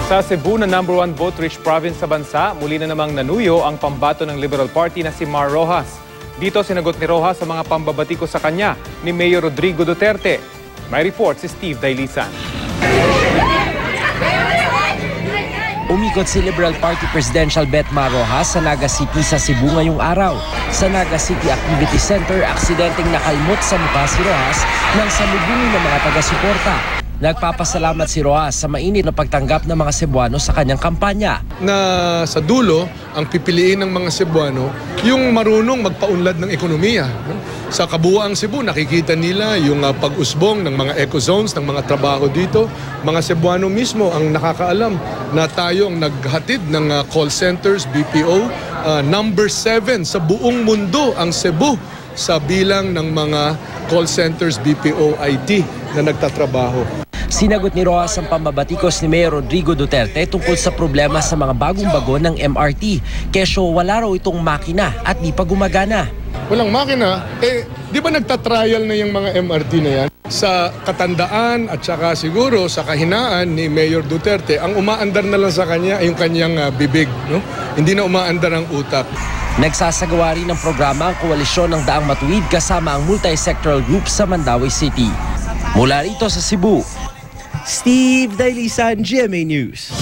Sa Cebu na #1 vote-rich province sa bansa, muli na namang nanuyo ang pambato ng Liberal Party na si Mar Rojas. Dito sinagot ni Rojas sa mga pambabatiko sa kanya ni Mayor Rodrigo Duterte. May report si Steve Dailisan. Umikot si Liberal Party Presidential Bet Mar Rojas sa Naga City sa Cebu ngayong araw. Sa Naga City Activity Center, aksidenteng nakalmot sa mukha si Rojas nang salubungin ng mga taga-suporta. Nagpapasalamat si Rojas sa mainit na pagtanggap ng mga Cebuano sa kanyang kampanya. Na sa dulo, ang pipiliin ng mga Cebuano, yung marunong magpaunlad ng ekonomiya. Sa kabuuang Cebu, nakikita nila yung pag-usbong ng mga eco-zones, ng mga trabaho dito. Mga Cebuano mismo ang nakakaalam na tayo ang naghatid ng call centers, BPO. Number 7 sa buong mundo ang Cebu sa bilang ng mga call centers, BPO, IT na nagtatrabaho. Sinagot ni Rojas ang pambabatikos ni Mayor Rodrigo Duterte tungkol sa problema sa mga bagong bago ng MRT. Kesyo wala raw itong makina at di pa gumagana. Walang makina, di ba nagtatrial na yung mga MRT na yan? Sa katandaan at saka siguro sa kahinaan ni Mayor Duterte, ang umaandar na lang sa kanya ay yung kanyang bibig. No? Hindi na umaandar ang utak. Nagsasagawa rin ng programa ang Koalisyon ng Daang Matuwid kasama ang multi-sectoral group sa Mandaue City. Mula rito sa Cebu, Steve Dailisan, GMA News.